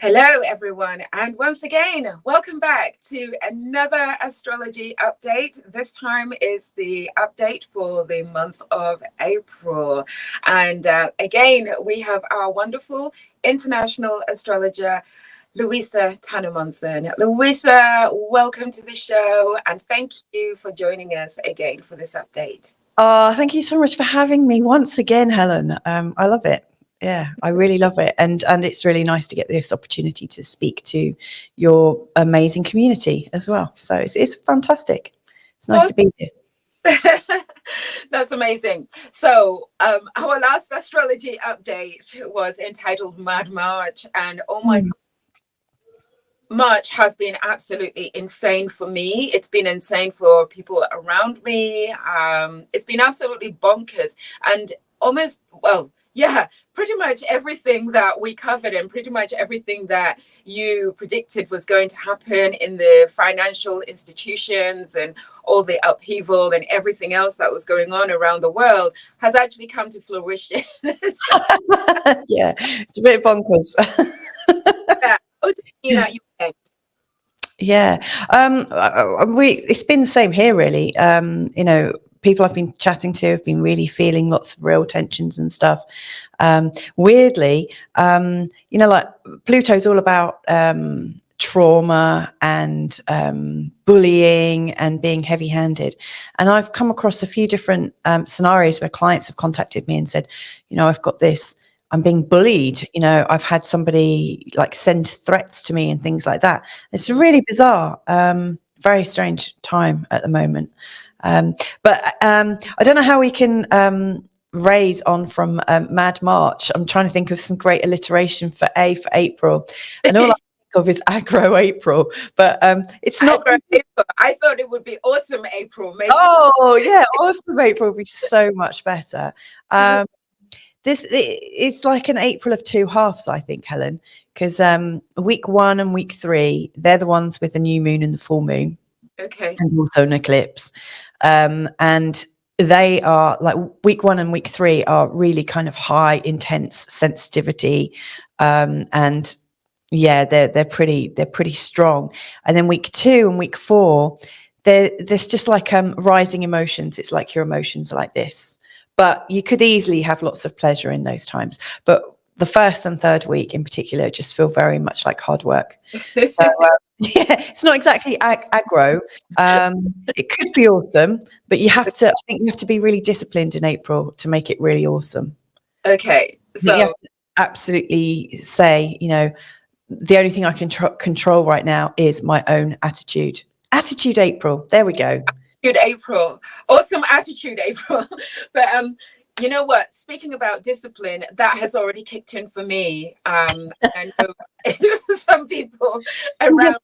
Hello, everyone, and once again, welcome back to another astrology update. This time is the update for the month of April. And again, we have our wonderful international astrologer, louisatannermunson. Louisa, welcome to the show, and thank you for joining us again for this update. Oh, thank you so much for having me once again, Helen. I love it. Yeah, I really love it. And it's really nice to get this opportunity to speak to your amazing community as well. So it's fantastic. It's nice to be here. That's amazing. So our last astrology update was entitled Mad March, and oh my God, March has been absolutely insane for me. It's been insane for people around me. It's been absolutely bonkers, and pretty much everything that we covered and pretty much everything that you predicted was going to happen in the financial institutions and all the upheaval and everything else that was going on around the world has actually come to fruition. Yeah, it's a bit bonkers. Yeah. Yeah, it's been the same here, really. People I've been chatting to have been really feeling lots of real tensions and stuff. Weirdly, like Pluto's all about trauma and bullying and being heavy-handed. And I've come across a few different scenarios where clients have contacted me and said, I've got this, I'm being bullied. I've had somebody like send threats to me and things like that. It's really bizarre, very strange time at the moment. But I don't know how we can raise on from Mad March. I'm trying to think of some great alliteration for April. And all I think of is aggro April, but it's not. April. I thought it would be awesome April. Maybe. Oh, yeah, awesome April would be so much better. It's like an April of two halves, I think, Helen, because week 1 and week 3, they're the ones with the new moon and the full moon. Okay. And also an eclipse. And they are like week 1 and week 3 are really kind of high, intense sensitivity. And yeah, they're pretty strong. And then week 2 and week 4, there's just like rising emotions. It's like your emotions are like this. But you could easily have lots of pleasure in those times. But the first and third week in particular just feel very much like hard work. So, yeah, it's not exactly aggro. It could be awesome, but I think you have to be really disciplined in April to make it really awesome. Okay. So you have to absolutely say, the only thing I can control right now is my own attitude. Attitude April. There we go. April. Awesome attitude April. But you know what? Speaking about discipline, that has already kicked in for me. I know some people around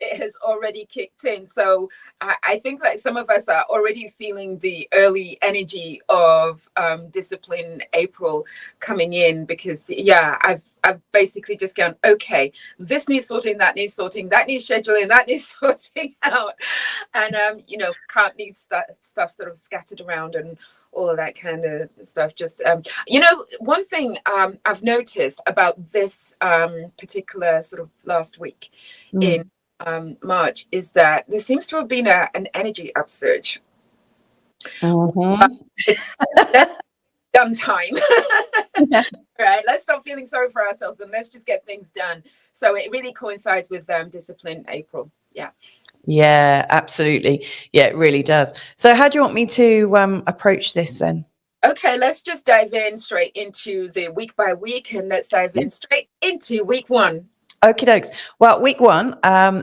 it has already kicked in. So I think that some of us are already feeling the early energy of discipline April coming in, because I've basically just gone, okay, this needs sorting, that needs sorting, that needs scheduling, that needs sorting out. And, can't leave stuff sort of scattered around and all of that kind of stuff. Just, one thing I've noticed about this particular sort of last week in March is that there seems to have been an energy upsurge. It's done time. Yeah. Right, let's stop feeling sorry for ourselves and let's just get things done. So it really coincides with discipline April. Yeah, absolutely. Yeah, it really does. So how do you want me to approach this then? Okay, let's just dive in straight into the week by week, and let's dive in straight into week 1. Okie dokes. Well, week 1,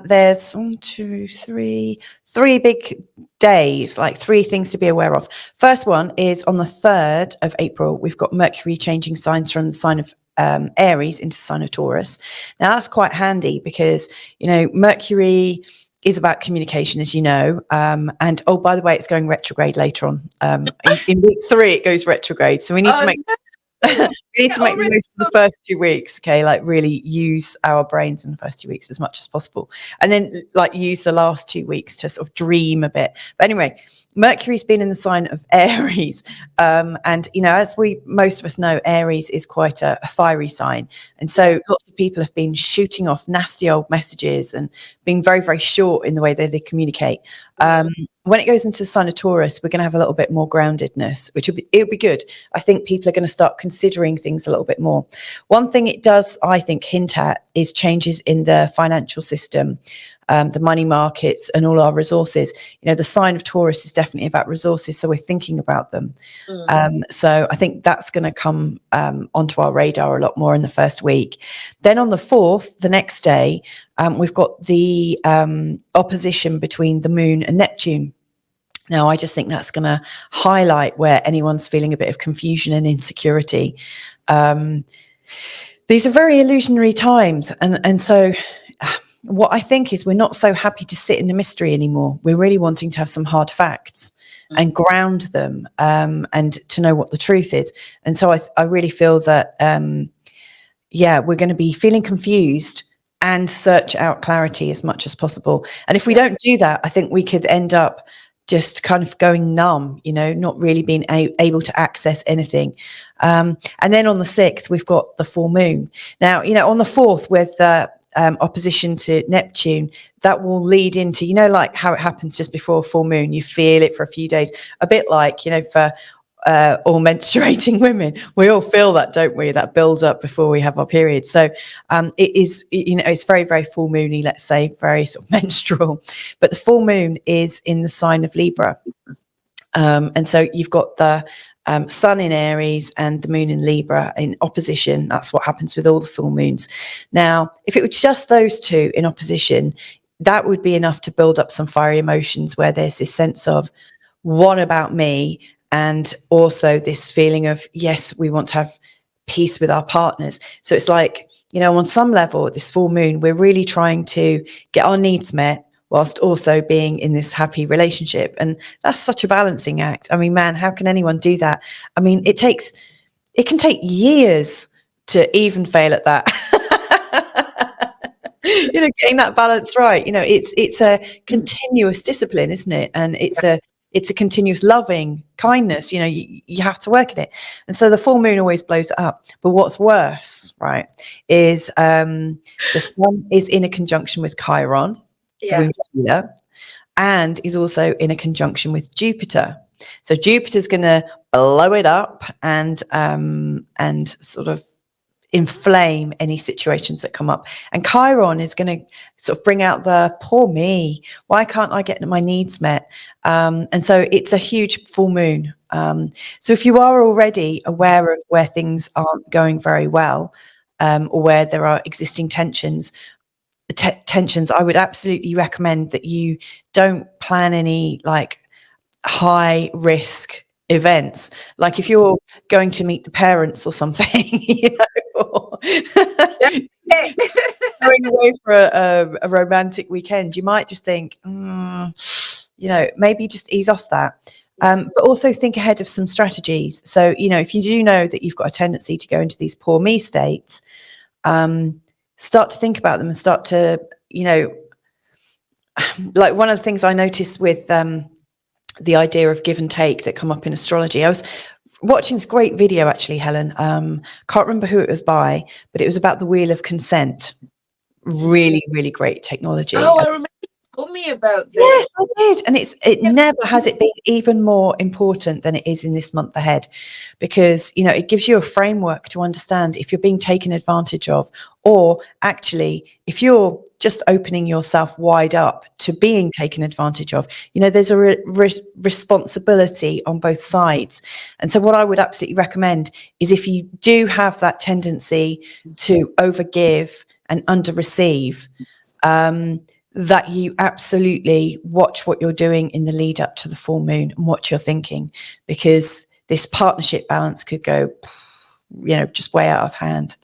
there's 1, 2, 3 big days, like 3 things to be aware of. First one is on the 3rd of April. We've got Mercury changing signs from the sign of Aries into the sign of Taurus. Now that's quite handy because, Mercury is about communication, as you know. And oh, by the way, it's going retrograde later on. In week 3, it goes retrograde. So we need to make We need to make the most of the first 2 weeks, okay? Like really use our brains in the first 2 weeks as much as possible. And then like use the last 2 weeks to sort of dream a bit. But anyway, Mercury's been in the sign of Aries. And, you know, as most of us know, Aries is quite a fiery sign. And so lots of people have been shooting off nasty old messages and being very, very short in the way that they communicate. When it goes into the sign of Taurus, we're going to have a little bit more groundedness, which it'll be good. I think people are going to start considering things a little bit more. One thing it does, I think, hint at is changes in the financial system, the money markets and all our resources. You know, the sign of Taurus is definitely about resources, so we're thinking about them. So I think that's going to come onto our radar a lot more in the first week. Then on the 4th, the next day, we've got the opposition between the moon and Neptune. Now, I just think that's going to highlight where anyone's feeling a bit of confusion and insecurity. These are very illusionary times. And so what I think is we're not so happy to sit in the mystery anymore. We're really wanting to have some hard facts and ground them and to know what the truth is. And so I really feel that, we're going to be feeling confused and search out clarity as much as possible. And if we don't do that, I think we could end up just kind of going numb, you know, not really being able to access anything. And then on the 6th, we've got the full moon. Now, you know, on the 4th with opposition to Neptune, that will lead into, you know, like how it happens just before a full moon, you feel it for a few days, a bit like, you know, for all menstruating women, we all feel that, don't we? That builds up before we have our period. So it is, you know, it's very, very full moony, let's say, very sort of menstrual. But the full moon is in the sign of Libra. And so you've got the sun in Aries and the moon in Libra in opposition. That's what happens with all the full moons. Now, if it was just those two in opposition, that would be enough to build up some fiery emotions where there's this sense of, what about me? And also this feeling of, yes, we want to have peace with our partners. So it's like, you know, on some level, this full moon, we're really trying to get our needs met whilst also being in this happy relationship. And that's such a balancing act. I mean, man, how can anyone do that? I mean, it can take years to even fail at that. You know, getting that balance right. You know, it's a continuous discipline, isn't it? And it's a continuous loving kindness. You know, you have to work at it. And so the full moon always blows it up. But what's worse, right, is the sun is in a conjunction with Chiron, the winged ruler, and is also in a conjunction with Jupiter. So Jupiter's going to blow it up and sort of inflame any situations that come up. And Chiron is going to sort of bring out the poor me. Why can't I get my needs met? And so it's a huge full moon. So if you are already aware of where things aren't going very well, or where there are existing tensions, I would absolutely recommend that you don't plan any like high risk events, like if you're going to meet the parents or something, you know, or going away for a romantic weekend, you might just think, you know, maybe just ease off that. But also think ahead of some strategies. So, you know, if you do know that you've got a tendency to go into these poor me states, start to think about them and start to, you know, like one of the things I noticed with the idea of give and take that come up in astrology. I was watching this great video, actually, Helen. Can't remember who it was by, but it was about the wheel of consent. Really, really great technology. Oh, I remember you told me about this. Yes, I did. And it never has it been even more important than it is in this month ahead, because, you know, it gives you a framework to understand if you're being taken advantage of, or actually if you're just opening yourself wide up to being taken advantage of. You know, there's a responsibility on both sides. And so what I would absolutely recommend is, if you do have that tendency to overgive and under receive, that you absolutely watch what you're doing in the lead up to the full moon and what you're thinking, because this partnership balance could go, you know, just way out of hand.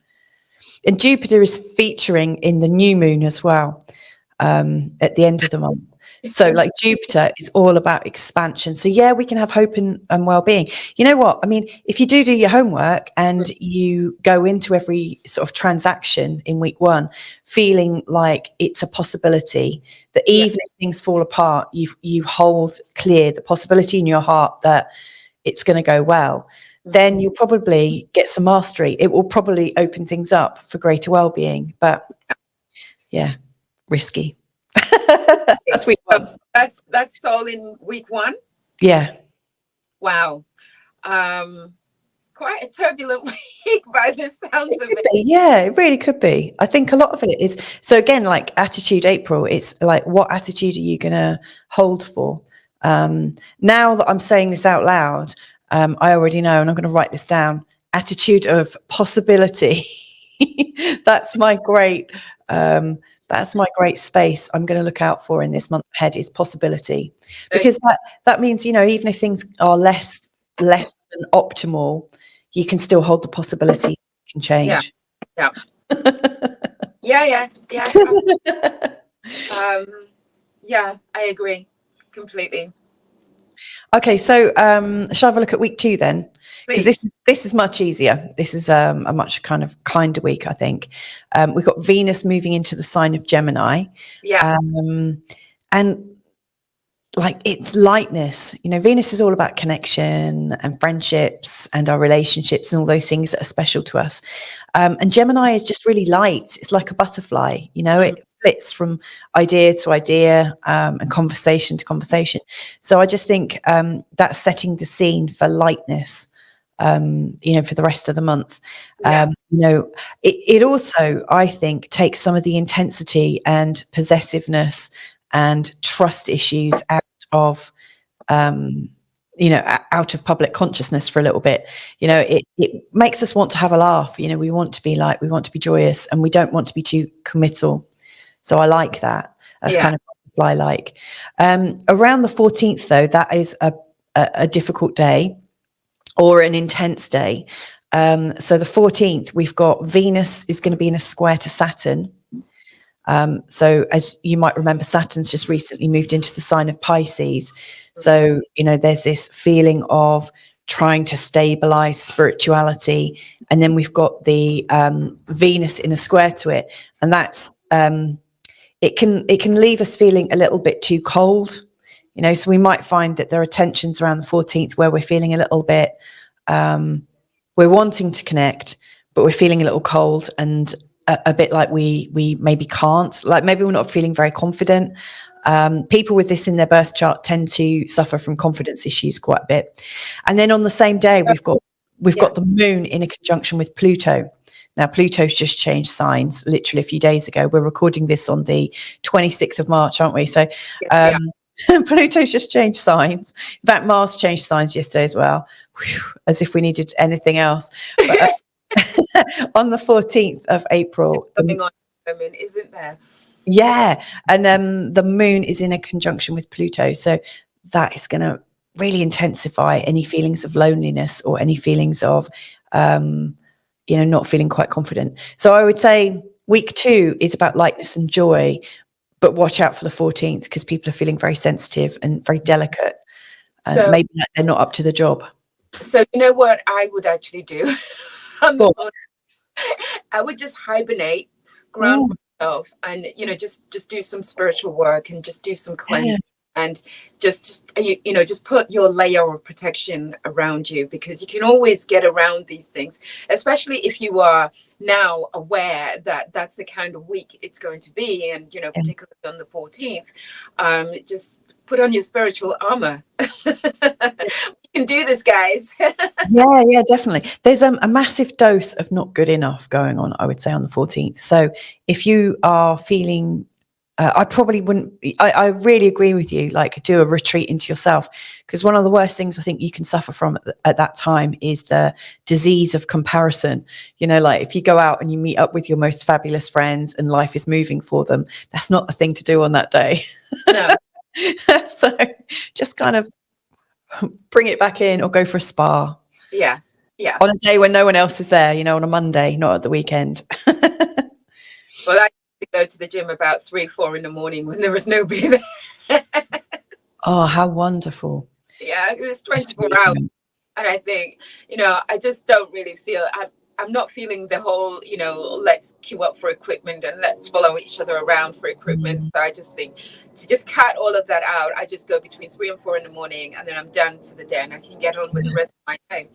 And Jupiter is featuring in the new moon as well, at the end of the month. So like Jupiter is all about expansion. So yeah, we can have hope and well-being. You know what? I mean, if you do your homework and you go into every sort of transaction in week 1, feeling like it's a possibility that even if things fall apart, you hold clear the possibility in your heart that it's going to go well, then you'll probably get some mastery. It will probably open things up for greater well-being. But yeah, risky. That's week 1. That's all in week 1. Yeah. Wow. Quite a turbulent week by the sounds of it. Yeah, it really could be. I think a lot of it is, so again, like attitude April, it's like, what attitude are you going to hold for? Now that I'm saying this out loud, I already know, and I'm going to write this down, attitude of possibility. That's my great space I'm going to look out for in this month ahead, is possibility, because that means, you know, even if things are less than optimal, you can still hold the possibility it can change. Yeah. Yeah, I agree completely. Okay, so shall I have a look at week 2 then? Because this is much easier. This is a much kind of kinder week, I think. We've got Venus moving into the sign of Gemini. Yeah. And like, it's lightness. You know, Venus is all about connection and friendships and our relationships and all those things that are special to us. And Gemini is just really light. It's like a butterfly, you know, it flits from idea to idea and conversation to conversation. So I just think that's setting the scene for lightness, you know, for the rest of the month. You know, it also, I think, takes some of the intensity and possessiveness and trust issues out of, you know, out of public consciousness for a little bit. You know, it makes us want to have a laugh. You know, we want to be light, we want to be joyous, and we don't want to be too committal. So I like that. That's kind of butterfly-like. Around the 14th, though, that is a difficult day or an intense day. So the 14th, we've got Venus is going to be in a square to Saturn. So as you might remember, Saturn's just recently moved into the sign of Pisces. So, you know, there's this feeling of trying to stabilize spirituality. And then we've got the Venus in a square to it. And that's, it can leave us feeling a little bit too cold, you know, so we might find that there are tensions around the 14th where we're feeling a little bit, we're wanting to connect, but we're feeling a little cold and a bit like we maybe can't, like maybe we're not feeling very confident. People with this in their birth chart tend to suffer from confidence issues quite a bit. And then on the same day, we've got the moon in a conjunction with Pluto. Now, Pluto's just changed signs literally a few days ago. We're recording this on the 26th of March, aren't we? So Pluto's just changed signs. In fact, Mars changed signs yesterday as well. Whew, as if we needed anything else. But, on the 14th of April, Coming on, isn't there? Yeah, and the moon is in a conjunction with Pluto, so that is going to really intensify any feelings of loneliness or any feelings of, you know, not feeling quite confident. So I would say week 2 is about lightness and joy, but watch out for the 14th because people are feeling very sensitive and very delicate, and so, maybe they're not up to the job. So you know what I would actually do? I would just hibernate, ground myself, and you know, just do some spiritual work and just do some cleansing, and just you know, just put your layer of protection around you, because you can always get around these things, especially if you are now aware that that's the kind of week it's going to be, and you know, particularly on the 14th, just put on your spiritual armor. You can do this, guys. yeah, definitely. There's a massive dose of not good enough going on, I would say, on the 14th. So if you are feeling, I probably wouldn't, I really agree with you, like do a retreat into yourself, because one of the worst things I think you can suffer from at that time is the disease of comparison. You know, like if you go out and you meet up with your most fabulous friends and life is moving for them, that's not the thing to do on that day. No. So just kind of bring it back in or go for a spa. Yeah. On a day when no one else is there, you know, on a Monday, not at the weekend. Well, I go to the gym about 3-4 in the morning when there was nobody there. Oh, how wonderful. Yeah, it's That's 24 really hours. good. And I think, I just don't really feel, I'm not feeling the whole, let's queue up for equipment and let's follow each other around for equipment. Mm, So I just think to just cut all of that out, I just go between 3 and 4 in the morning, and then I'm done for the day and I can get on with the yeah. rest of my day.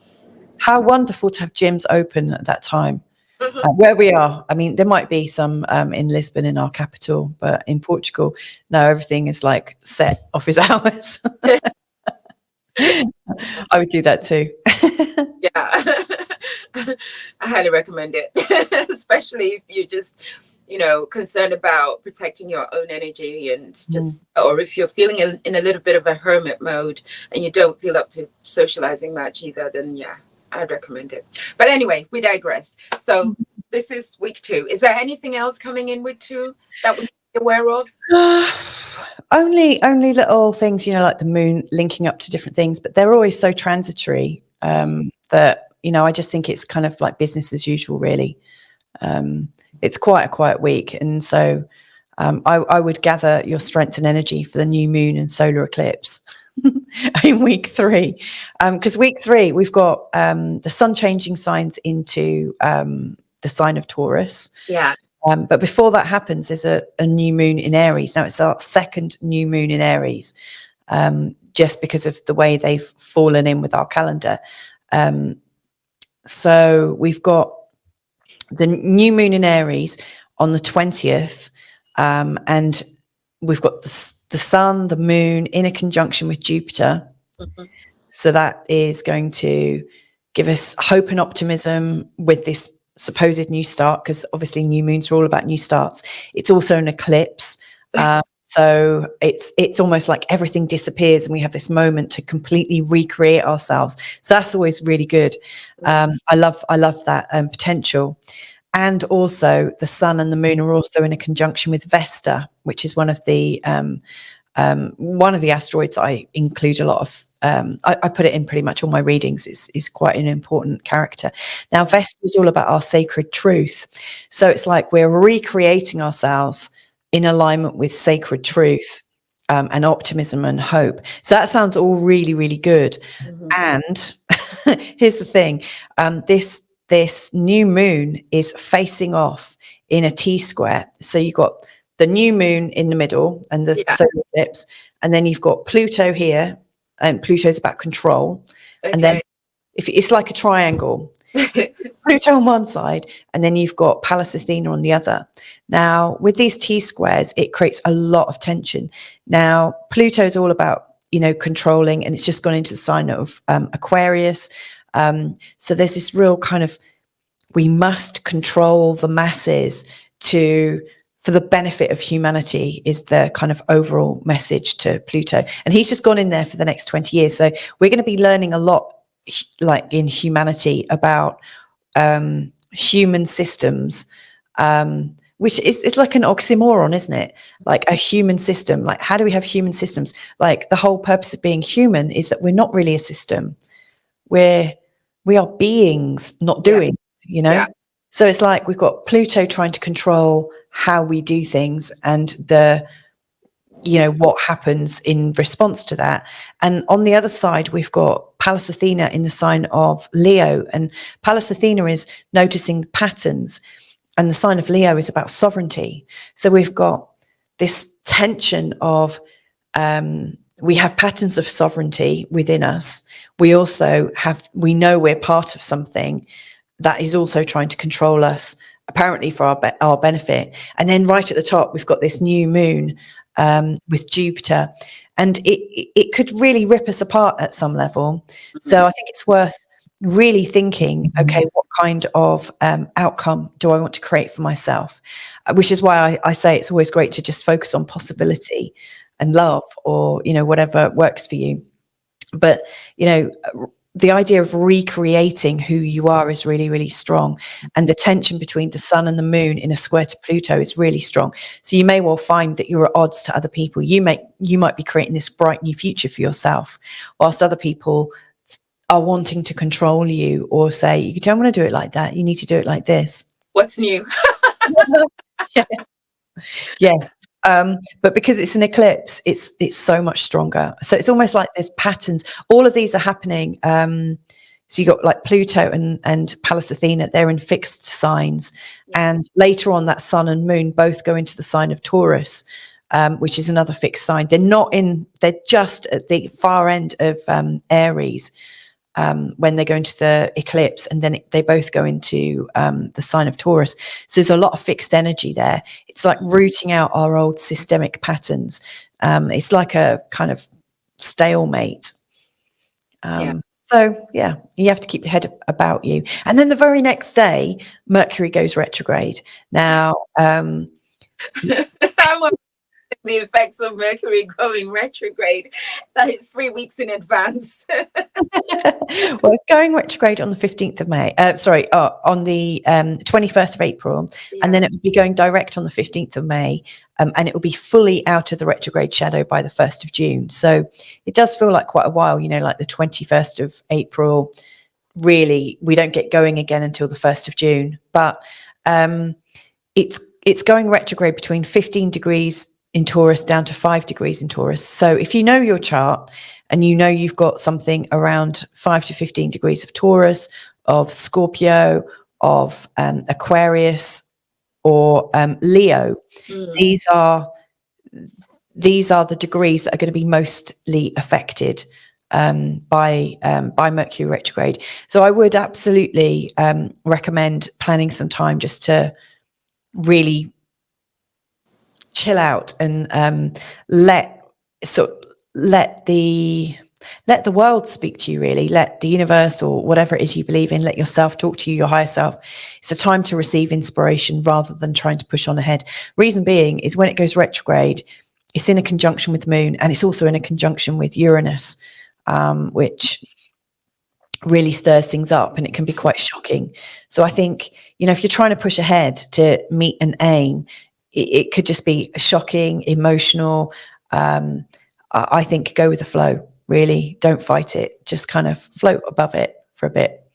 How wonderful to have gyms open at that time. Mhm. Where we are, I mean, there might be some in Lisbon, in our capital, but in Portugal, no, everything is like set office hours. I would do that too. Yeah. I highly recommend it, especially if you're just, concerned about protecting your own energy and Mm. just, or if you're feeling in a little bit of a hermit mode and you don't feel up to socializing much either, then yeah, I'd recommend it. But anyway, we digress. So this is week 2. Is there anything else coming in week 2 that we should be aware of? Only little things, like the moon linking up to different things, but they're always so transitory that, I just think it's kind of like business as usual, really. It's quite a quiet week. And so I would gather your strength and energy for the new moon and solar eclipse in week 3. Because week 3, we've got the sun changing signs into the sign of Taurus. Yeah. But before that happens, there's a new moon in Aries. Now, it's our second new moon in Aries, just because of the way they've fallen in with our calendar. So we've got the new moon in Aries on the 20th, and we've got the sun, the moon in a conjunction with Jupiter. Mm-hmm. So that is going to give us hope and optimism with this supposed new start, because obviously new moons are all about new starts. It's also an eclipse. So it's almost like everything disappears and we have this moment to completely recreate ourselves. So that's always really good. I love that potential. And also the sun and the moon are also in a conjunction with Vesta, which is one of the asteroids I include a lot of. I put it in pretty much all my readings. Is quite an important character. Now, Vesta is all about our sacred truth. So it's like we're recreating ourselves in alignment with sacred truth, and optimism and hope. So that sounds all really, really good. Mm-hmm. And here's the thing. This new moon is facing off in a T-square. So you've got the new moon in the middle and the solar eclipse, and then you've got Pluto here, and Pluto's about control. Okay. And then if it's like a triangle, Pluto on one side, and then you've got Pallas Athena on the other. Now, with these T-squares, it creates a lot of tension. Now, Pluto's all about, controlling, and it's just gone into the sign of Aquarius. So there's this real kind of, we must control the masses for the benefit of humanity, is the kind of overall message to Pluto. And he's just gone in there for the next 20 years. So we're going to be learning a lot, like in humanity, about human systems, which is like an oxymoron, isn't it? Like a human system. Like, how do we have human systems? Like, the whole purpose of being human is that we're not really a system. We are beings, not doing, Yeah. So it's like we've got Pluto trying to control how we do things and what happens in response to that. And on the other side, we've got Pallas Athena in the sign of Leo. And Pallas Athena is noticing patterns, and the sign of Leo is about sovereignty. So we've got this tension of, we have patterns of sovereignty within us. We know we're part of something that is also trying to control us, apparently for our benefit. And then right at the top, we've got this new moon with Jupiter, and it could really rip us apart at some level. So I think it's worth really thinking, okay, what kind of outcome do I want to create for myself? Which is why I say it's always great to just focus on possibility and love, or, whatever works for you. But, the idea of recreating who you are is really, really strong. And the tension between the sun and the moon in a square to Pluto is really strong. So you may well find that you're at odds to other people. You might be creating this bright new future for yourself, whilst other people are wanting to control you, or say, you don't want to do it like that. You need to do it like this. What's new? Yes. But because it's an eclipse, it's so much stronger. So it's almost like there's patterns. All of these are happening. So you got like Pluto and Pallas Athena, they're in fixed signs. Yeah. And later on, that sun and moon both go into the sign of Taurus, which is another fixed sign. They're just at the far end of Aries when they go into the eclipse, and then they both go into the sign of Taurus. So there's a lot of fixed energy there. It's like rooting out our old systemic patterns. It's like a kind of stalemate. Yeah. So, yeah, you have to keep your head about you. And then the very next day, Mercury goes retrograde. Now, I'm on the effects of Mercury going retrograde like 3 weeks in advance. well, it's going retrograde on the 15th of May. On the 21st of April. Yeah. And then it will be going direct on the 15th of May. And it will be fully out of the retrograde shadow by the 1st of June. So it does feel like quite a while, like the 21st of April. Really, we don't get going again until the 1st of June. But it's going retrograde between 15 degrees in Taurus down to 5 degrees in Taurus. So if you know your chart and you've got something around 5 to 15 degrees of Taurus, of Scorpio, of Aquarius, or Leo, these are the degrees that are going to be mostly affected by Mercury retrograde. So I would absolutely recommend planning some time just to really chill out and let the world speak to you, really. Let the universe or whatever it is you believe in, let yourself talk to you, your higher self. It's a time to receive inspiration rather than trying to push on ahead. Reason being is when it goes retrograde, it's in a conjunction with the moon, and it's also in a conjunction with Uranus, which really stirs things up, and it can be quite shocking. So I think, if you're trying to push ahead to meet an aim, it could just be shocking, emotional. I think go with the flow, really. Don't fight it. Just kind of float above it for a bit.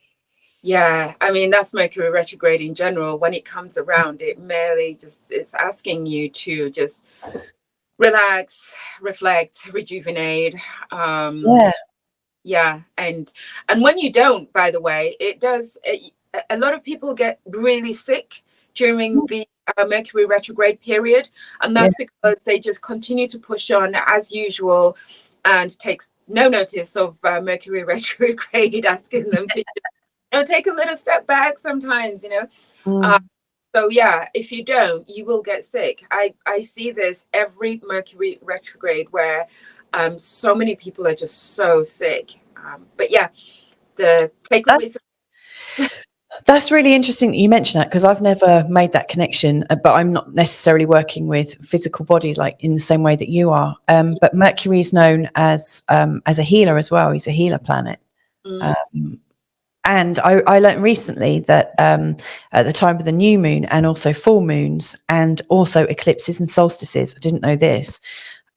Yeah, I mean, that's Mercury retrograde in general. When it comes around, it merely it's asking you to just relax, reflect, rejuvenate. Yeah. And when you don't, by the way, a lot of people get really sick during the Mercury retrograde period. And that's because they just continue to push on as usual and takes no notice of Mercury retrograde asking them to take a little step back sometimes, So yeah, if you don't, you will get sick. I see this every Mercury retrograde where so many people are just so sick. But yeah, That's really interesting that you mention that, because I've never made that connection, but I'm not necessarily working with physical bodies like in the same way that you are. But Mercury is known as a healer as well. He's a healer planet. And I learned recently that at the time of the new moon and also full moons and also eclipses and solstices, I didn't know this,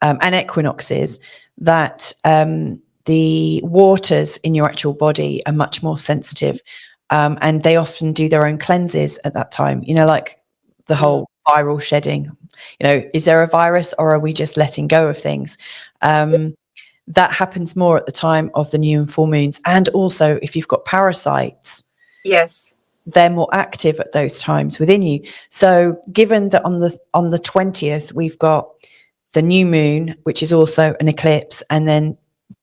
and equinoxes, that the waters in your actual body are much more sensitive. And they often do their own cleanses at that time, like the whole viral shedding. Is there a virus, or are we just letting go of things? That happens more at the time of the new and full moons. And also, if you've got parasites, yes, they're more active at those times within you. So given that on the 20th, we've got the new moon, which is also an eclipse, and then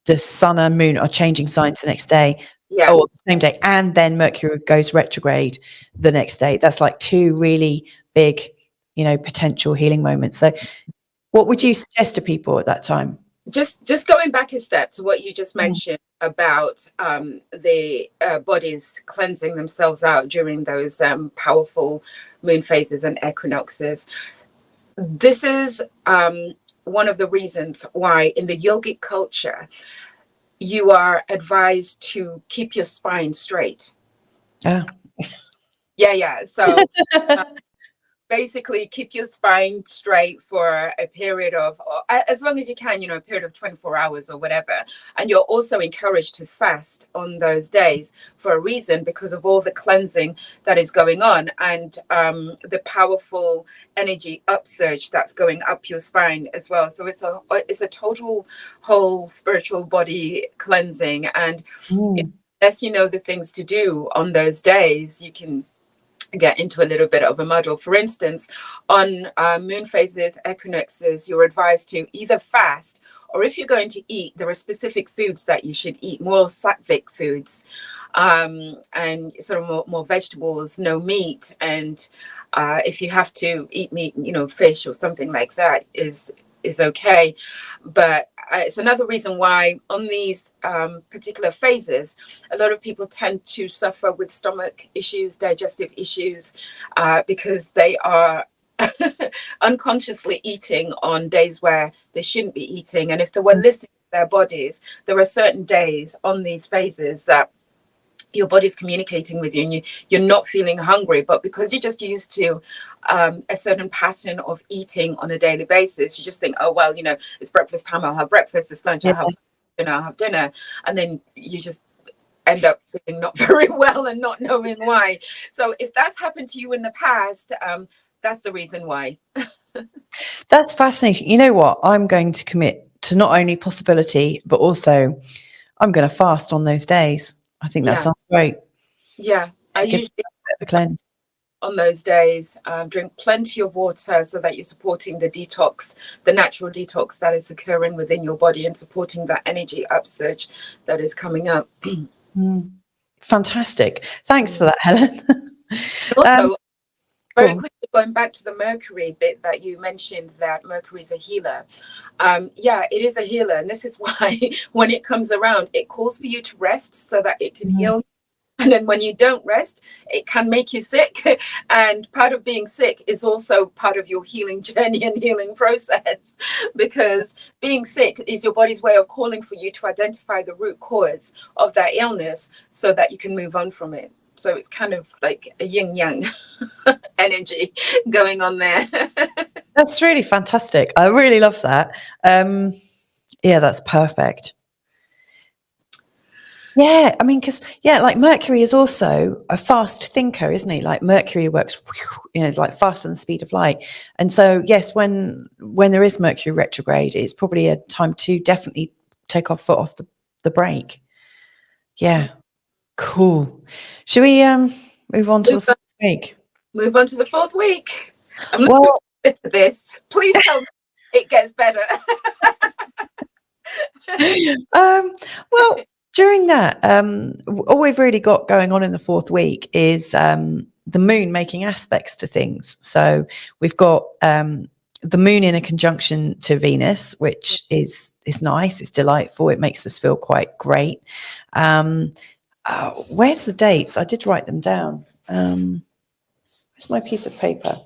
the sun and moon are changing signs the next day, or the same day, and then Mercury goes retrograde the next day. That's like two really big, potential healing moments. So what would you suggest to people at that time? Just going back a step to what you just mentioned about the bodies cleansing themselves out during those powerful moon phases and equinoxes. This is one of the reasons why in the yogic culture, you are advised to keep your spine straight. Oh. Yeah. So basically keep your spine straight for a period of, or as long as you can, a period of 24 hours or whatever. And you're also encouraged to fast on those days for a reason, because of all the cleansing that is going on, and the powerful energy upsurge that's going up your spine as well. So it's a total whole spiritual body cleansing. And unless you know the things to do on those days, you can get into a little bit of a muddle. For instance, on moon phases, equinoxes, you're advised to either fast, or if you're going to eat, there are specific foods that you should eat, more sattvic foods, and sort of more vegetables, no meat. And if you have to eat meat, fish or something like that is okay. But it's another reason why on these particular phases, a lot of people tend to suffer with stomach issues, digestive issues, because they are unconsciously eating on days where they shouldn't be eating. And if they were listening to their bodies, there are certain days on these phases that your body's communicating with you, and you're not feeling hungry, but because you're just used to a certain pattern of eating on a daily basis, you just think, oh well, it's breakfast time, I'll have breakfast, it's lunch, I'll have dinner, I'll have dinner, and then you just end up feeling not very well and not knowing why. So if that's happened to you in the past, that's the reason why. That's fascinating. You know what? I'm going to commit to not only possibility, but also I'm going to fast on those days. I think that sounds great. Yeah, I usually cleanse on those days. Drink plenty of water so that you're supporting the detox, the natural detox that is occurring within your body, and supporting that energy upsurge that is coming up. Fantastic. Thanks for that, Helen. Also, very quickly, going back to the Mercury bit that you mentioned, that Mercury is a healer. Yeah, it is a healer. And this is why when it comes around, it calls for you to rest so that it can heal you. And then when you don't rest, it can make you sick. And part of being sick is also part of your healing journey and healing process, because being sick is your body's way of calling for you to identify the root cause of that illness so that you can move on from it. So it's kind of like a yin yang energy going on there. That's really fantastic. I really love that. Yeah, that's perfect. Yeah, I mean, because like Mercury is also a fast thinker, isn't he? Like Mercury works, it's like faster than the speed of light. And so, yes, when there is Mercury retrograde, it's probably a time to definitely take our foot off the brake. Yeah, cool. Should we move on to the fourth week? Move on to the fourth week. I'm looking forward to this. Please tell me it gets better. Well, during that, all we've really got going on in the fourth week is the moon making aspects to things. So we've got the moon in a conjunction to Venus, which is nice. It's delightful. It makes us feel quite great. Where's the dates? I did write them down. Where's my piece of paper?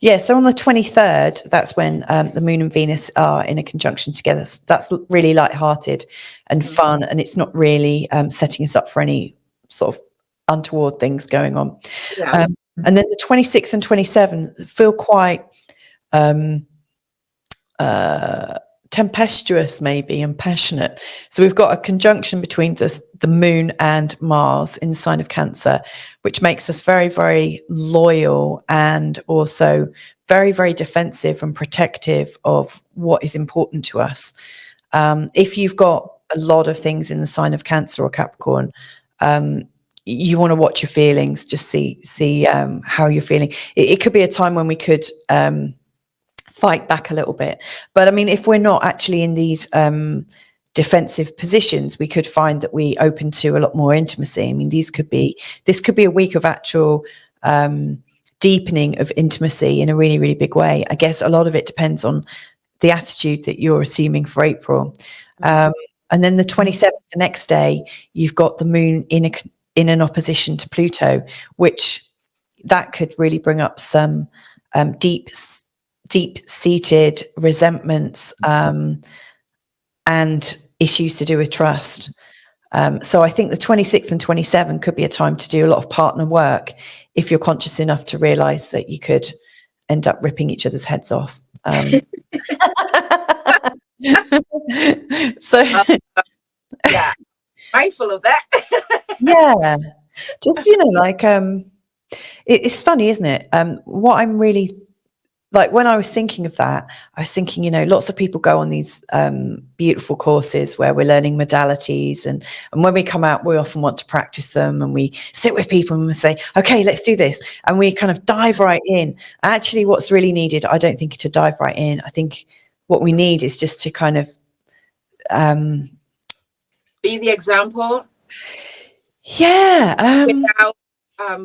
Yeah, so on the 23rd, that's when the moon and Venus are in a conjunction together. So that's really lighthearted and fun, and it's not really setting us up for any sort of untoward things going on. Yeah. And then the 26th and 27th feel quite tempestuous, maybe, and passionate. So we've got a conjunction between the moon and Mars in the sign of Cancer, which makes us very, very loyal and also very, very defensive and protective of what is important to us. If you've got a lot of things in the sign of Cancer or Capricorn, you want to watch your feelings, just see how you're feeling. It could be a time when we could fight back a little bit. But I mean, if we're not actually in these defensive positions, we could find that we open to a lot more intimacy. I mean, this could be a week of actual deepening of intimacy in a really, really big way. I guess a lot of it depends on the attitude that you're assuming for April. And then the 27th, the next day, you've got the moon in an opposition to Pluto, which that could really bring up some deep-seated resentments and issues to do with trust. So I think the 26th and 27th could be a time to do a lot of partner work if you're conscious enough to realize that you could end up ripping each other's heads off. So yeah, mindful of that. yeah, just like it's funny, isn't it? What I'm really like, when I was thinking of that, I was thinking, lots of people go on these beautiful courses where we're learning modalities, and when we come out, we often want to practice them, and we sit with people and we say, okay, let's do this, and we kind of dive right in. Actually, what's really needed, I don't think, to dive right in. I think what we need is just to kind of be the example. Yeah. Without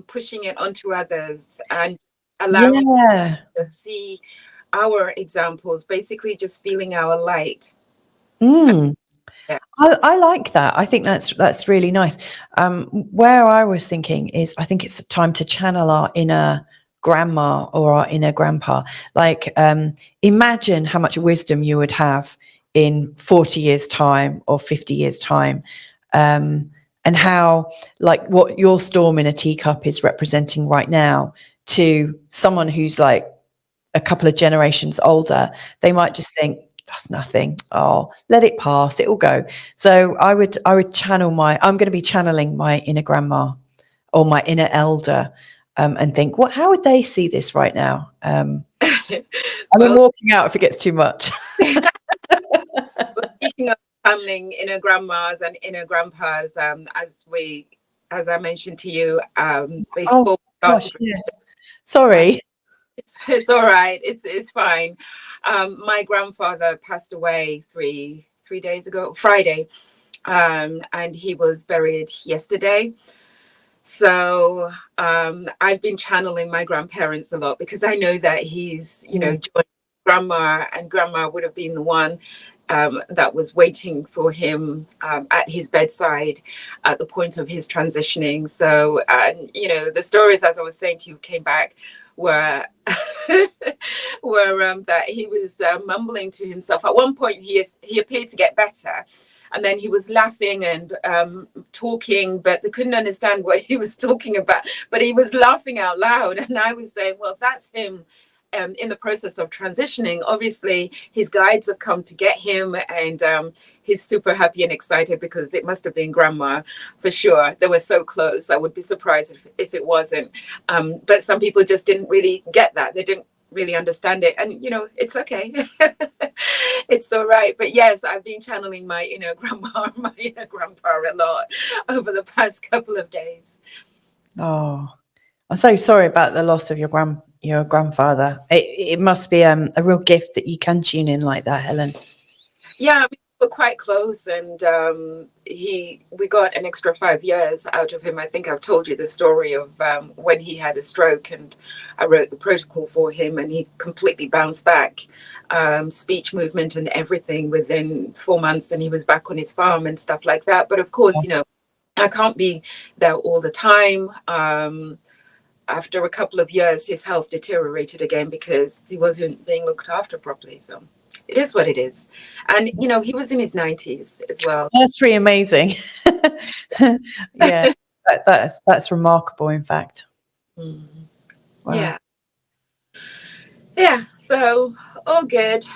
pushing it onto others, and allowing to see our examples, basically just feeling our light. I like that. I think that's really nice. Where I was thinking is, I think it's time to channel our inner grandma or our inner grandpa. Like, imagine how much wisdom you would have in 40 years time or 50 years time. And how, like, what your storm in a teacup is representing right now to someone who's like a couple of generations older, they might just think, that's nothing. Oh, let it pass. It will go. So I would channel I'm going to be channeling my inner grandma or my inner elder, and think, how would they see this right now? And then walking out if it gets too much. Well, speaking of channeling inner grandmas and inner grandpas, as I mentioned to you before, sorry. It's all right. It's fine. My grandfather passed away three days ago, Friday, and he was buried yesterday. So I've been channeling my grandparents a lot, because I know that he's, joined grandma, and grandma would have been the one that was waiting for him at his bedside at the point of his transitioning. So, the stories, as I was saying to you, came back were that he was mumbling to himself. At one point, he appeared to get better, and then he was laughing and talking, but they couldn't understand what he was talking about. But he was laughing out loud, and I was saying, well, that's him. In the process of transitioning. Obviously, his guides have come to get him, and he's super happy and excited, because it must have been grandma for sure. They were so close. I would be surprised if it wasn't. But some people just didn't really get that. They didn't really understand it, and it's okay. It's all right. But yes, I've been channeling my inner grandma, my inner grandpa a lot over the past couple of days. Oh, I'm so sorry about the loss of your grandfather. It must be a real gift that you can tune in like that, Helen. Yeah, we were quite close, and we got an extra 5 years out of him. I think I've told you the story of when he had a stroke, and I wrote the protocol for him, and he completely bounced back, speech, movement, and everything within 4 months, and he was back on his farm and stuff like that. But of course, I can't be there all the time. After a couple of years, his health deteriorated again, because he wasn't being looked after properly. So it is what it is. And, he was in his 90s as well. That's pretty amazing. Yeah, that's remarkable, in fact. Mm. Wow. Yeah. So all good.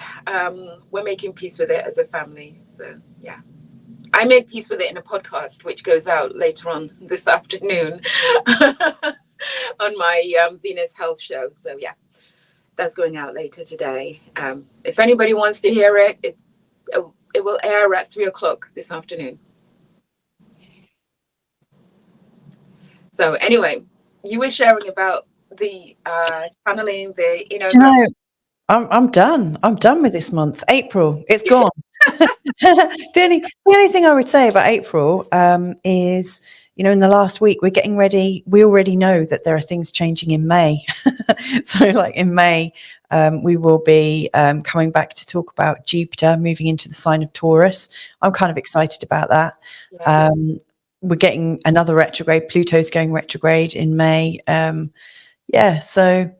We're making peace with it as a family. So, yeah. I made peace with it in a podcast, which goes out later on this afternoon on my Venus Health show. So, yeah, that's going out later today. If anybody wants to hear it, it will air at 3:00 this afternoon. So anyway, you were sharing about the channeling, the I'm done. I'm done with this month. April, it's gone. The only thing I would say about April is, in the last week, we're getting ready. We already know that there are things changing in May. So like in May, we will be coming back to talk about Jupiter moving into the sign of Taurus. I'm kind of excited about that. Yeah. We're getting another retrograde. Pluto's going retrograde in May. So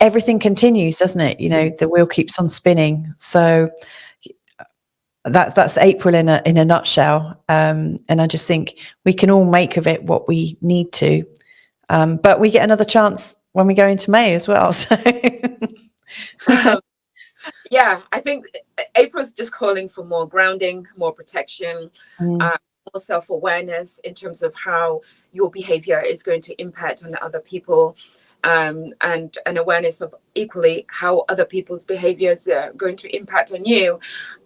everything continues, doesn't it? The wheel keeps on spinning. So that's April in a nutshell. And I just think we can all make of it what we need to. But we get another chance when we go into May as well. So yeah, I think April's just calling for more grounding, more protection, more self-awareness in terms of how your behavior is going to impact on other people, and an awareness of equally how other people's behaviors are going to impact on you,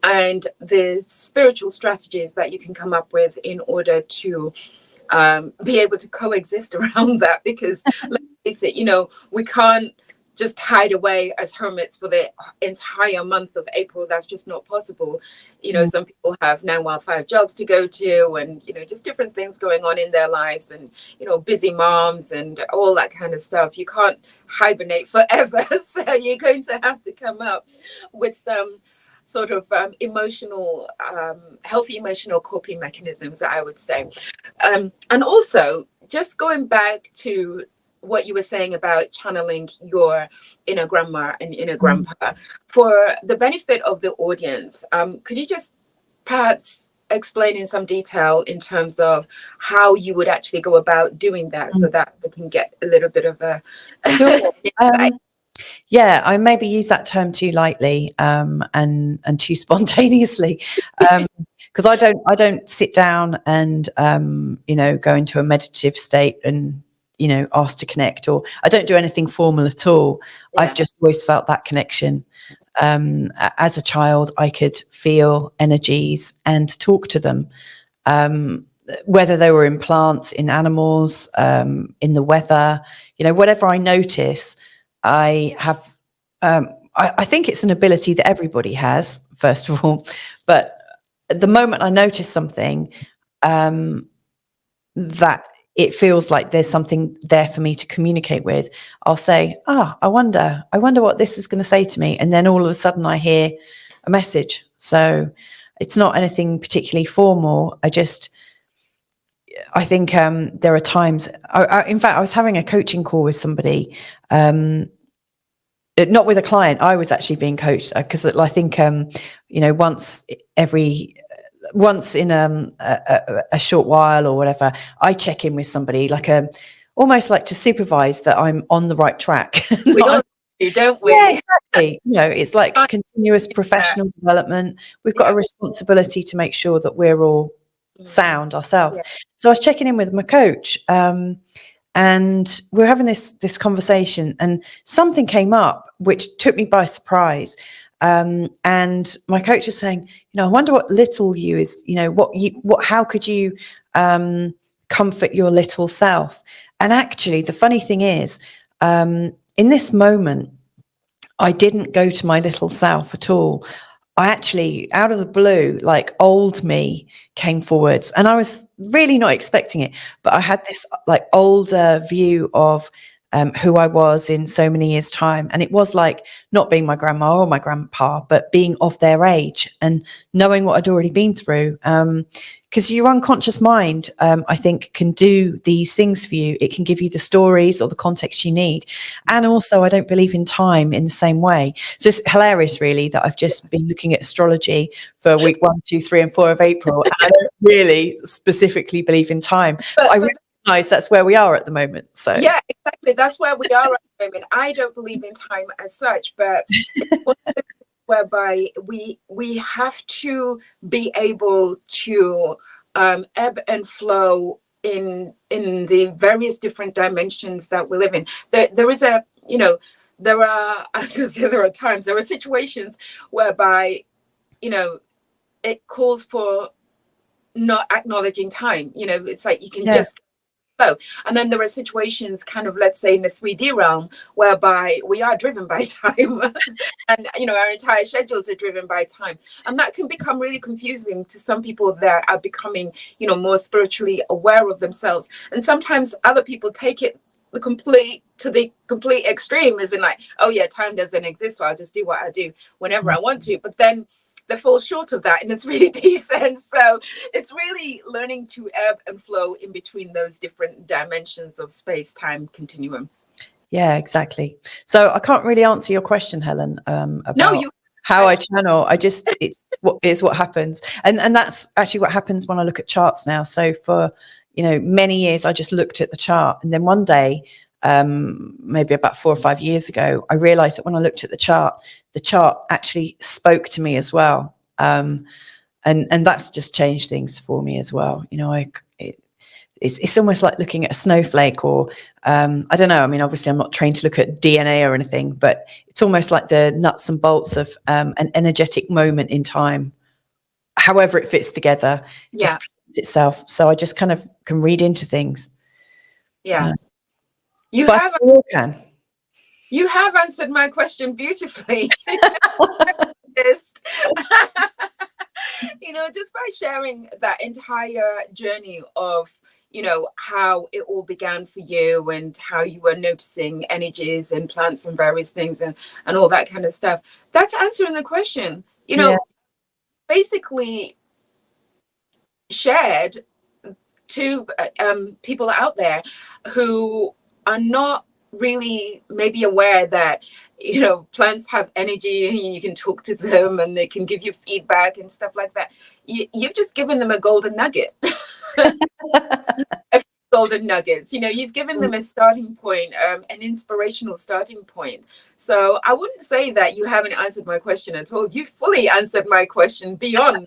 and the spiritual strategies that you can come up with in order to be able to coexist around that. Because let's face it, we can't just hide away as hermits for the entire month of April. That's just not possible. Some people have 9-1-5 jobs to go to, and just different things going on in their lives, and busy moms and all that kind of stuff. You can't hibernate forever. So you're going to have to come up with some sort of emotional, healthy emotional coping mechanisms, I would say. And also, just going back to what you were saying about channeling your inner grandma and inner grandpa, for the benefit of the audience, could you just perhaps explain in some detail in terms of how you would actually go about doing that, so that we can get a little bit of a sure. Yeah, I maybe use that term too lightly, and too spontaneously, because I don't sit down and go into a meditative state and ask to connect, or I don't do anything formal at all. Yeah. I've just always felt that connection. As a child, I could feel energies and talk to them, whether they were in plants, in animals, in the weather, whatever I notice. I have, I think it's an ability that everybody has, first of all, but the moment I notice something, that it feels like there's something there for me to communicate with, I'll say, I wonder what this is going to say to me. And then all of a sudden I hear a message. So it's not anything particularly formal. I think there are times, in fact, I was having a coaching call with somebody, not with a client. I was actually being coached, because I think, once in a short while or whatever, I check in with somebody, almost like to supervise that I'm on the right track. We all do, don't we? Yeah, exactly. It's like continuous professional development. We've got a responsibility to make sure that we're all sound ourselves. Yeah. So I was checking in with my coach, and we were having this conversation, and something came up which took me by surprise. And my coach was saying, I wonder what little you is, how could you comfort your little self? And actually, the funny thing is, in this moment, I didn't go to my little self at all. I actually, out of the blue, old me came forwards, and I was really not expecting it, but I had this older view of who I was in so many years' time. And it was like not being my grandma or my grandpa, but being of their age and knowing what I'd already been through. Because your unconscious mind, I think, can do these things for you. It can give you the stories or the context you need. And also, I don't believe in time in the same way. So it's hilarious, really, that I've just been looking at astrology for week 1, 2, 3, and 4 of April. And I don't really specifically believe in time. But I recognize that's where we are at the moment. So yeah, exactly. That's where we are at the moment. I don't believe in time as such, but whereby we have to be able to ebb and flow in the various different dimensions that we live in. There is a, there are, I was going to say, there are times, there are situations whereby, it calls for not acknowledging time. It's like you can just flow. And then there are situations kind of, let's say, in the 3D realm whereby we are driven by time and our entire schedules are driven by time, and that can become really confusing to some people that are becoming more spiritually aware of themselves. And sometimes other people take it to the complete extreme, as in oh yeah, time doesn't exist, so I'll just do what I do whenever I want to. But then they fall short of that in the 3D sense. So it's really learning to ebb and flow in between those different dimensions of space-time continuum. Yeah, exactly. So I can't really answer your question, Helen, about how I channel. It's what happens. And that's actually what happens when I look at charts now. So for, many years, I just looked at the chart. And then one day maybe about 4 or 5 years ago, I realized that when I looked at the chart actually spoke to me as well. And that's just changed things for me as well. You know, it's almost like looking at a snowflake, or I don't know. I mean, obviously, I'm not trained to look at DNA or anything, but it's almost like the nuts and bolts of an energetic moment in time. However it fits together, it just presents itself. So I just kind of can read into things. Yeah. You have answered my question beautifully. You know, just by sharing that entire journey of, you know, how it all began for you and how you were noticing energies and plants and various things and all that kind of stuff. That's answering the question. You know, basically shared to people out there who are not really maybe aware that, you know, plants have energy and you can talk to them and they can give you feedback and stuff like that. You've just given them a golden nugget. A few golden nuggets, you know, you've given them a starting point, an inspirational starting point. So I wouldn't say that you haven't answered my question at all. You fully answered my question beyond.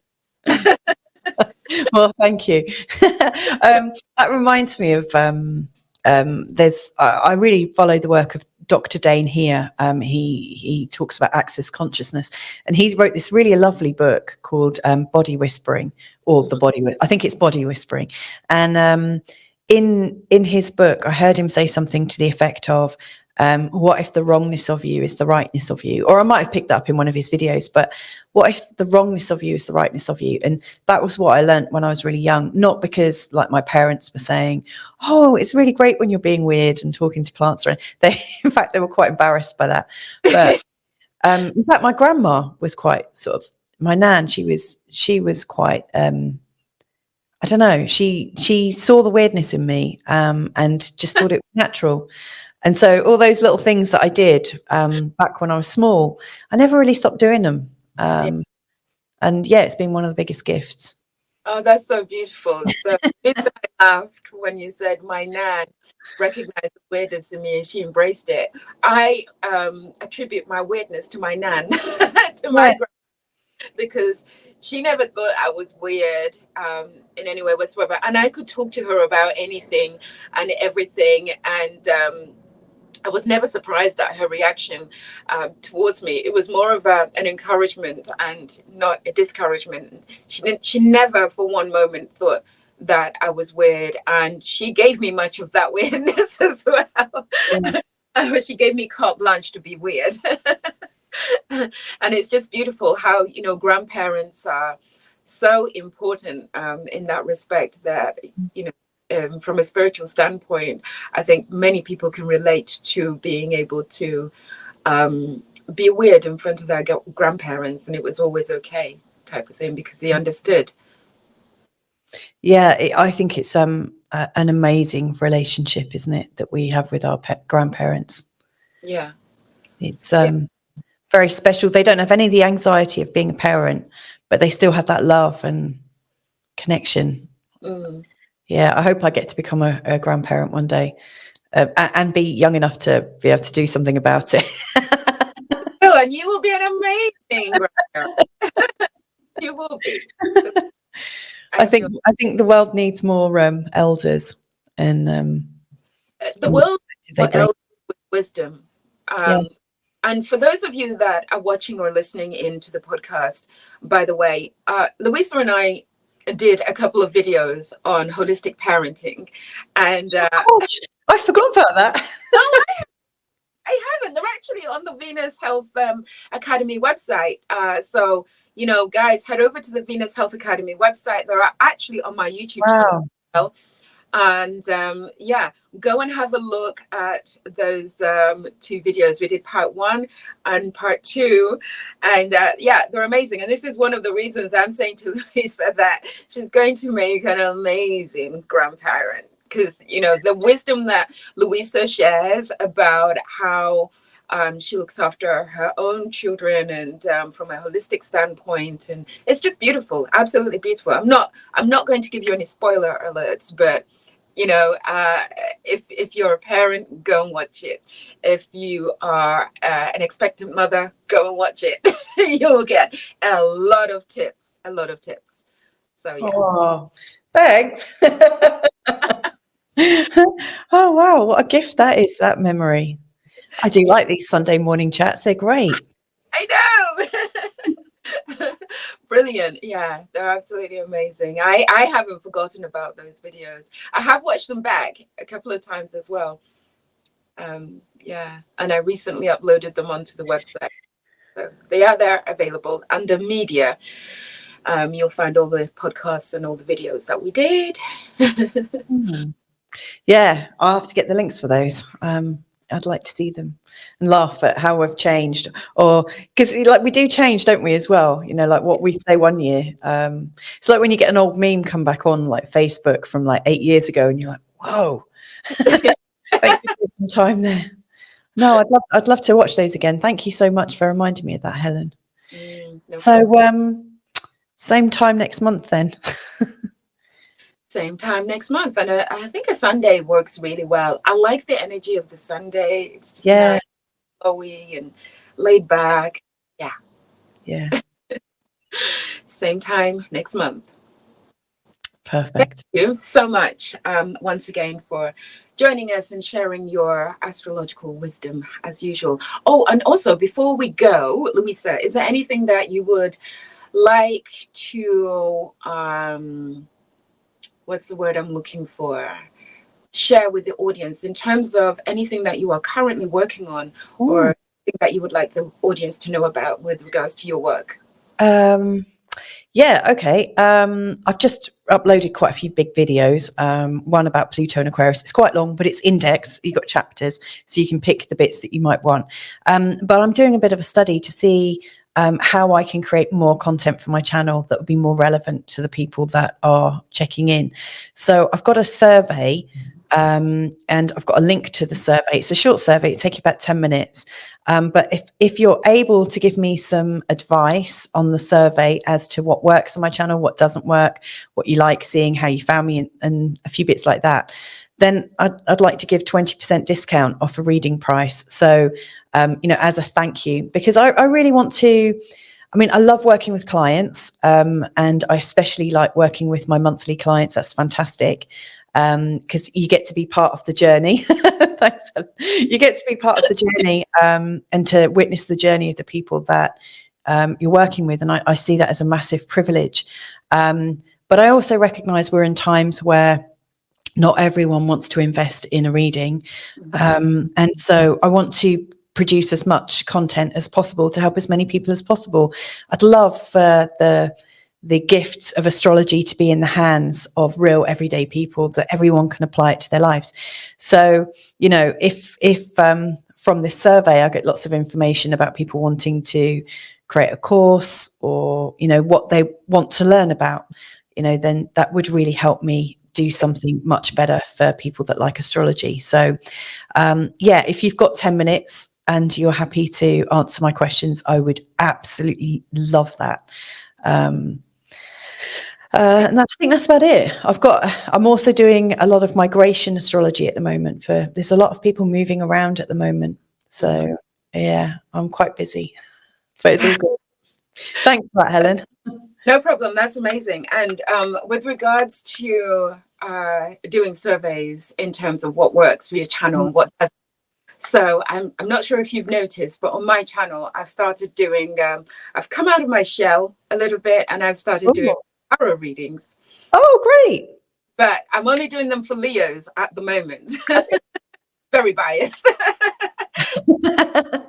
Well, thank you. That reminds me of I really follow the work of Dr. Dane here. He talks about access consciousness, and he wrote this really lovely book called Body Whispering, or I think it's Body Whispering. And in his book, I heard him say something to the effect of, what if the wrongness of you is the rightness of you? Or I might have picked that up in one of his videos, but what if the wrongness of you is the rightness of you? And that was what I learned when I was really young, not because like my parents were saying, oh, it's really great when you're being weird and talking to plants. In fact, they were quite embarrassed by that. But in fact, my grandma was quite sort of, my nan, she was quite, I don't know, she saw the weirdness in me and just thought it was natural. And so all those little things that I did back when I was small, I never really stopped doing them. And yeah, it's been one of the biggest gifts. Oh, that's so beautiful. So I laughed when you said my nan recognized the weirdness in me and she embraced it. I attribute my weirdness to my nan, to my grandma, because she never thought I was weird in any way whatsoever. And I could talk to her about anything and everything. And I was never surprised at her reaction towards me. It was more of an encouragement and not a discouragement. She never for one moment thought that I was weird, and she gave me much of that weirdness as well. She gave me carte blanche to be weird. And it's just beautiful how, you know, grandparents are so important in that respect, that, you know, from a spiritual standpoint, I think many people can relate to being able to be weird in front of their grandparents, and it was always okay type of thing, because they understood. Yeah, I think it's an amazing relationship, isn't it, that we have with our grandparents? Yeah. It's very special. They don't have any of the anxiety of being a parent, but they still have that love and connection. Yeah, I hope I get to become a grandparent one day and be young enough to be able to do something about it. Well, and you will be an amazing grandparent. You will be. I think the world needs more elders, and the world needs elders with wisdom. And for those of you that are watching or listening into the podcast, by the way, Louisa and I did a couple of videos on holistic parenting, and gosh, I forgot about that. No, I haven't. They're actually on the Venus Health Academy website. So, you know, guys, head over to the Venus Health Academy website. They're actually on my YouTube channel as well. And yeah, go and have a look at those 2 videos. We did part 1 and part 2, and yeah, they're amazing. And this is one of the reasons I'm saying to Louisa that she's going to make an amazing grandparent, because, you know, the wisdom that Louisa shares about how she looks after her own children, and from a holistic standpoint, and it's just beautiful, absolutely beautiful. I'm not going to give you any spoiler alerts, but You know, if you're a parent, go and watch it. If you are an expectant mother, go and watch it. You'll get a lot of tips, a lot of tips. So yeah. Oh, thanks. Oh wow, what a gift that is, that memory. I do like these Sunday morning chats. They're great. I know. Brilliant. Yeah, they're absolutely amazing. I haven't forgotten about those videos. I have watched them back a couple of times as well. Yeah, and I recently uploaded them onto the website. So they are there available under media. You'll find all the podcasts and all the videos that we did. Yeah, I'll have to get the links for those. I'd like to see them and laugh at how we've changed, or because like we do change, don't we, as well? You know, like what we say one year. It's like when you get an old meme come back on like Facebook from like 8 years ago, and you're like, whoa. Thank you for some time there. No, I'd love to watch those again. Thank you so much for reminding me of that, Helen. So, same time next month then. Same time next month, and I think a Sunday works really well. I like the energy of the Sunday. It's just nice, flowy and laid back. Yeah. Same time next month. Perfect. Thank you so much once again for joining us and sharing your astrological wisdom as usual. Oh, and also before we go, Louisa, is there anything that you would like to what's the word I'm looking for? Share with the audience in terms of anything that you are currently working on, or anything that you would like the audience to know about with regards to your work? Yeah, okay. I've just uploaded quite a few big videos. One about Pluto and Aquarius. It's quite long, but it's indexed. You've got chapters, so you can pick the bits that you might want. But I'm doing a bit of a study to see how I can create more content for my channel that would be more relevant to the people that are checking in. So I've got a survey, and I've got a link to the survey. It's a short survey. It takes you about 10 minutes. But if you're able to give me some advice on the survey as to what works on my channel, what doesn't work, what you like seeing, how you found me, and a few bits like that, then I'd like to give 20% discount off a reading price. So, as a thank you, because I really want to, I love working with clients, and I especially like working with my monthly clients. That's fantastic. Because you get to be part of the journey. Thanks. You get to be part of the journey, and to witness the journey of the people that you're working with. And I see that as a massive privilege. But I also recognize we're in times where not everyone wants to invest in a reading. And so I want to produce as much content as possible to help as many people as possible. I'd love for the gift of astrology to be in the hands of real everyday people, that everyone can apply it to their lives. So, if from this survey I get lots of information about people wanting to create a course, or what they want to learn about, then that would really help me do something much better for people that like astrology. So if you've got 10 minutes and you're happy to answer my questions, I would absolutely love that. And I think that's about it. I'm also doing a lot of migration astrology at the moment. There's a lot of people moving around at the moment. So yeah, I'm quite busy, but it's all good. Thanks for that, Helen. No problem. That's amazing. And with regards to doing surveys in terms of what works for your channel, what doesn't. So I'm not sure if you've noticed, but on my channel, I've started doing, I've come out of my shell a little bit, and I've started doing tarot readings. Oh, great. But I'm only doing them for Leos at the moment. Very biased.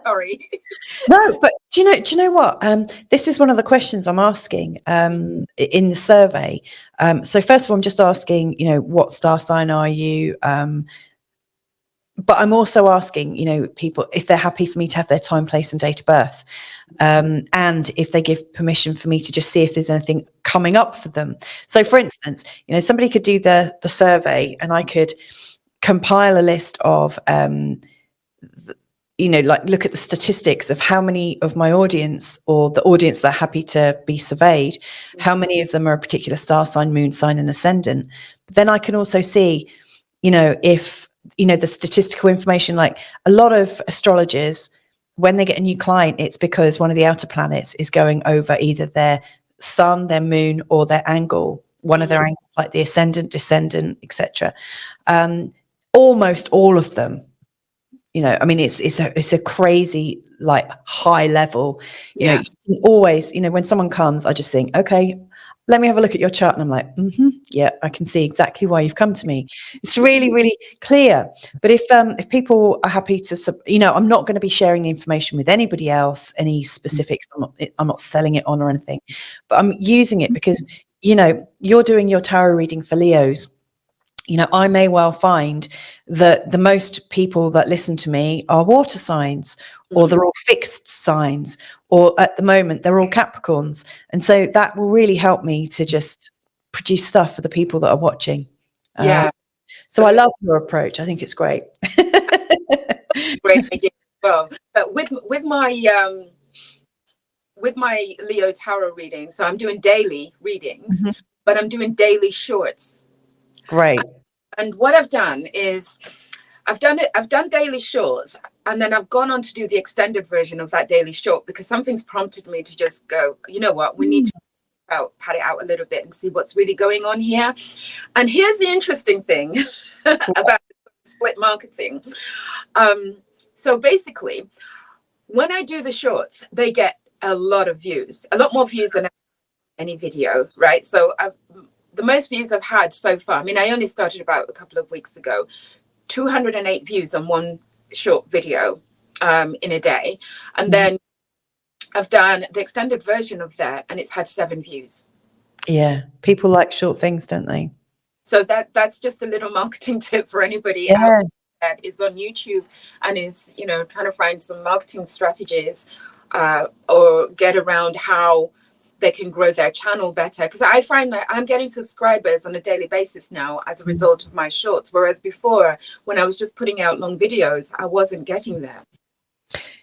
Sorry. No, but do you know what? This is one of the questions I'm asking in the survey. So first of all, I'm just asking, what star sign are you? But I'm also asking, people if they're happy for me to have their time, place, and date of birth, and if they give permission for me to just see if there's anything coming up for them. So, for instance, somebody could do the survey, and I could compile a list of, look at the statistics of how many of my audience, or the audience that are happy to be surveyed, how many of them are a particular star sign, moon sign, and ascendant. But then I can also see, if, the statistical information, like a lot of astrologers, when they get a new client, it's because one of the outer planets is going over either their sun, their moon, or their angle, one of their angles, like the ascendant, descendant, etc. Almost all of them, it's a crazy, like, high level. You can always, when someone comes, I just think, okay, let me have a look at your chart, and I'm like, yeah, I can see exactly why you've come to me. It's really, really clear. But if people are happy to, I'm not going to be sharing the information with anybody else, any specifics. I'm not selling it on or anything, but I'm using it because, you're doing your tarot reading for Leos. I may well find that the most people that listen to me are water signs, or they're all fixed signs, or at the moment they're all Capricorns. And so that will really help me to just produce stuff for the people that are watching. So I love your approach. I think it's great. Great idea as well. But with my Leo tarot reading, so I'm doing daily readings, but I'm doing daily shorts. Great. And what I've done is I've done daily shorts, and then I've gone on to do the extended version of that daily short, because something's prompted me to just go, you know what, we need to pat it out a little bit and see what's really going on here. And here's the interesting thing about split marketing. So basically, when I do the shorts, they get a lot of views, a lot more views than any video, right? So the most views I've had so far, I mean, I only started about a couple of weeks ago, 208 views on one short video in a day. And then I've done the extended version of that, and it's had 7 views. Yeah, people like short things, don't they? So that's just a little marketing tip for anybody out there that is on YouTube and is, trying to find some marketing strategies or get around how they can grow their channel better. Because I find that I'm getting subscribers on a daily basis now as a result of my shorts, whereas before, when I was just putting out long videos, I wasn't getting them.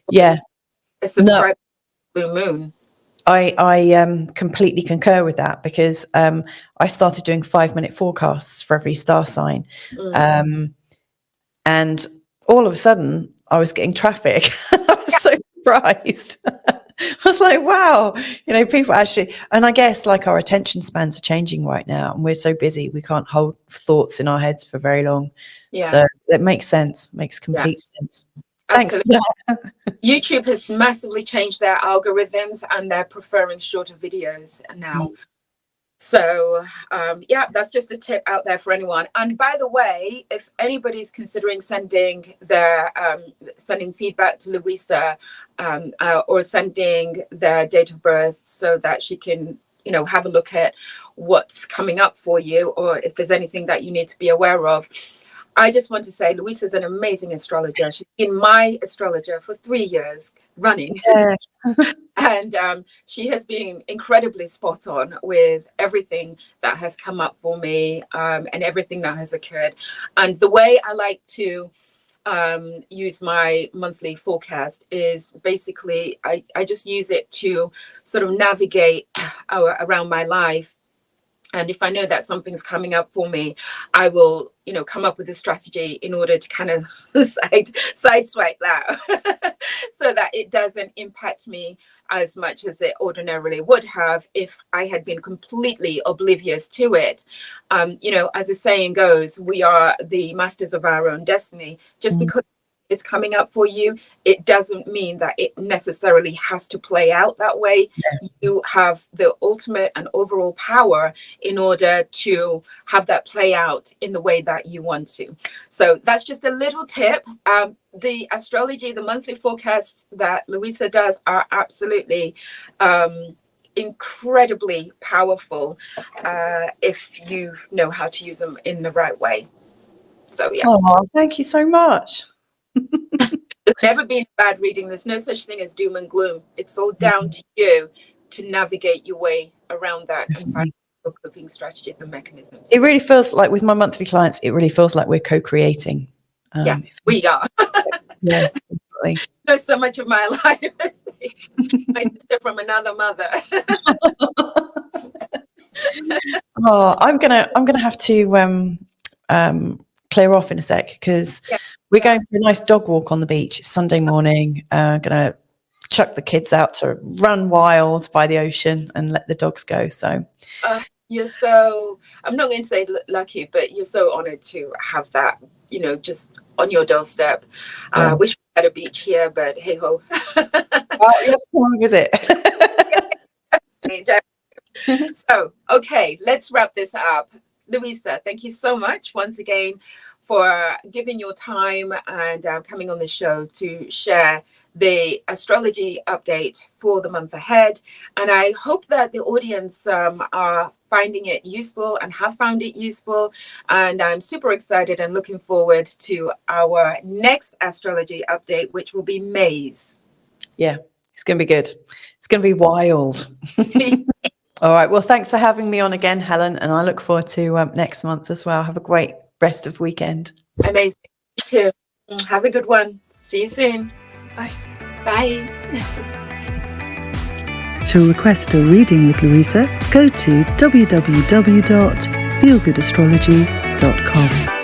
Yeah. A subscriber blue moon. I completely concur with that, because I started doing 5-minute forecasts for every star sign. And all of a sudden I was getting traffic. I was so surprised. I was like, wow, people actually, and I guess, like, our attention spans are changing right now, and we're so busy, we can't hold thoughts in our heads for very long. So it makes sense, makes complete sense. Thanks. YouTube has massively changed their algorithms, and they're preferring shorter videos now. So that's just a tip out there for anyone. And by the way, if anybody's considering sending feedback to Louisa, or sending their date of birth so that she can, have a look at what's coming up for you, or if there's anything that you need to be aware of, I just want to say Louisa's an amazing astrologer. She's been my astrologer for 3 years running. And she has been incredibly spot on with everything that has come up for me, and everything that has occurred. And the way I like to use my monthly forecast is basically I just use it to sort of navigate around my life. And if I know that something's coming up for me, I will, come up with a strategy in order to kind of sideswipe that so that it doesn't impact me as much as it ordinarily would have if I had been completely oblivious to it. As the saying goes, we are the masters of our own destiny. Just because it's coming up for you, it doesn't mean that it necessarily has to play out that way. You have the ultimate and overall power in order to have that play out in the way that you want to. So that's just a little tip. The astrology, the monthly forecasts that Louisa does are absolutely incredibly powerful if you know how to use them in the right way. So Oh, thank you so much. There's never been a bad reading. There's no such thing as doom and gloom. It's all down to you to navigate your way around that and find your coping strategies and mechanisms. It really feels like, with my monthly clients, it really feels like we're co-creating. We are. Yeah, definitely. You know so much of my life as my sister from another mother. I'm gonna have to clear off in a sec, because we're going for a nice dog walk on the beach. It's Sunday morning. Gonna chuck the kids out to run wild by the ocean and let the dogs go. So you're so, I'm not going to say lucky, but you're so honored to have that, you know, just on your doorstep. Wish we had a beach here, but hey ho. Well, let's come and visit. So, okay, let's wrap this up. Louisa, thank you so much once again for giving your time and coming on the show to share the astrology update for the month ahead. And I hope that the audience are finding it useful and have found it useful. And I'm super excited and looking forward to our next astrology update, which will be May's. Yeah, it's going to be good. It's going to be wild. All right. Well, thanks for having me on again, Helen. And I look forward to next month as well. Have a great rest of weekend. Amazing. You too. Have a good one. See you soon. Bye. Bye. To request a reading with Louisa, go to www.feelgoodastrology.com.